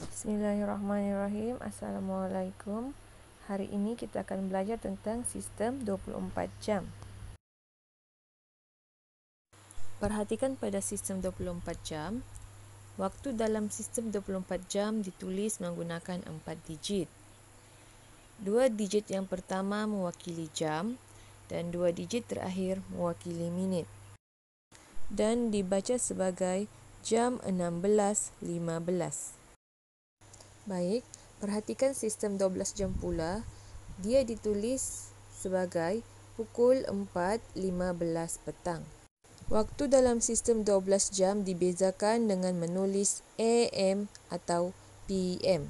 Bismillahirrahmanirrahim. Assalamualaikum. Hari ini kita akan belajar tentang sistem 24 jam. Perhatikan pada sistem 24 jam. Waktu dalam sistem 24 jam ditulis menggunakan 4 digit. 2 digit yang pertama mewakili jam dan 2 digit terakhir mewakili minit. Dan dibaca sebagai jam 16.15. Baik, perhatikan sistem 12 jam pula. Dia ditulis sebagai pukul 4.15 petang. Waktu dalam sistem 12 jam dibezakan dengan menulis AM atau PM.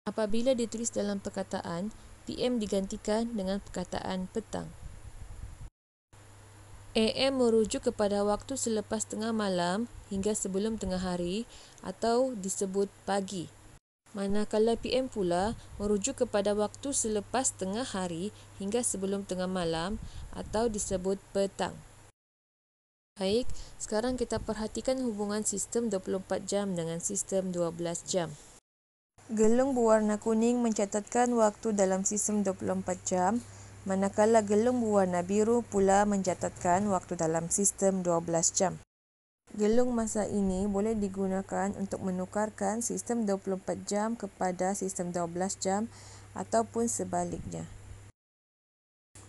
Apabila ditulis dalam perkataan, PM digantikan dengan perkataan petang. AM merujuk kepada waktu selepas tengah malam hingga sebelum tengah hari atau disebut pagi. Manakala PM pula merujuk kepada waktu selepas tengah hari hingga sebelum tengah malam atau disebut petang. Baik, sekarang kita perhatikan hubungan sistem 24 jam dengan sistem 12 jam. Gelung berwarna kuning mencatatkan waktu dalam sistem 24 jam, manakala gelung berwarna biru pula mencatatkan waktu dalam sistem 12 jam. Gelung masa ini boleh digunakan untuk menukarkan sistem 24 jam kepada sistem 12 jam ataupun sebaliknya.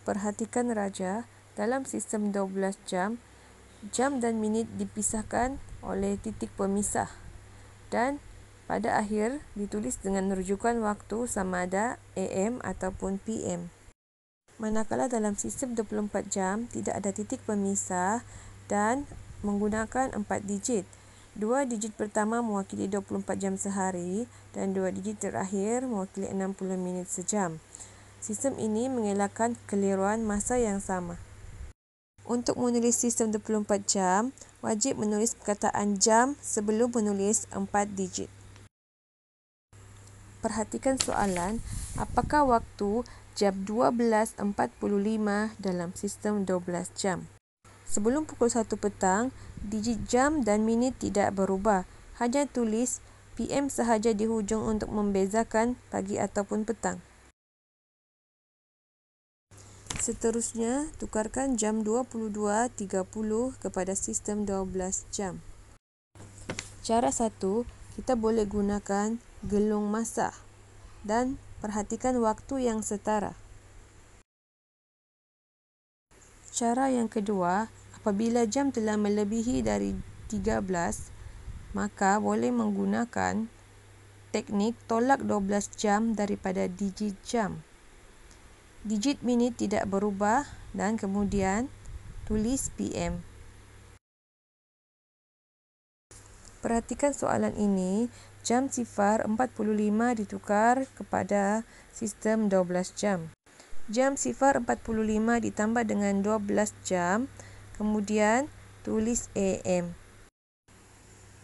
Perhatikan raja, dalam sistem 12 jam, jam dan minit dipisahkan oleh titik pemisah dan pada akhir ditulis dengan rujukan waktu sama ada AM ataupun PM. Manakala dalam sistem 24 jam tidak ada titik pemisah dan menggunakan 4 digit. 2 digit pertama mewakili 24 jam sehari dan 2 digit terakhir mewakili 60 minit sejam. Sistem ini mengelakkan kekeliruan masa yang sama. Untuk menulis sistem 24 jam, wajib menulis perkataan jam sebelum menulis 4 digit. Perhatikan soalan, apakah waktu jam 12.45 dalam sistem 12 jam? Sebelum pukul 1 petang, digit jam dan minit tidak berubah. Hanya tulis PM sahaja di hujung untuk membezakan pagi ataupun petang. Seterusnya, tukarkan jam 22.30 kepada sistem 12 jam. Cara 1, kita boleh gunakan gelung masa dan perhatikan waktu yang setara. Cara yang kedua, apabila jam telah melebihi dari 13, maka boleh menggunakan teknik tolak 12 jam daripada digit jam. Digit minit tidak berubah dan kemudian tulis PM. Perhatikan soalan ini, jam sifar 45 ditukar kepada sistem 12 jam. Jam sifar 45 ditambah dengan 12 jam, kemudian tulis AM.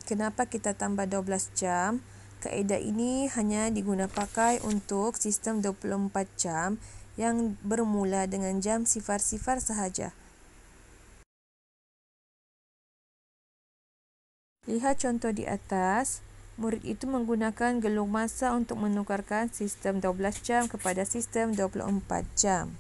Kenapa kita tambah 12 jam? Kaedah ini hanya diguna pakai untuk sistem 24 jam yang bermula dengan jam sifar-sifar sahaja. Lihat contoh di atas. Murid itu menggunakan gelung masa untuk menukarkan sistem 12 jam kepada sistem 24 jam.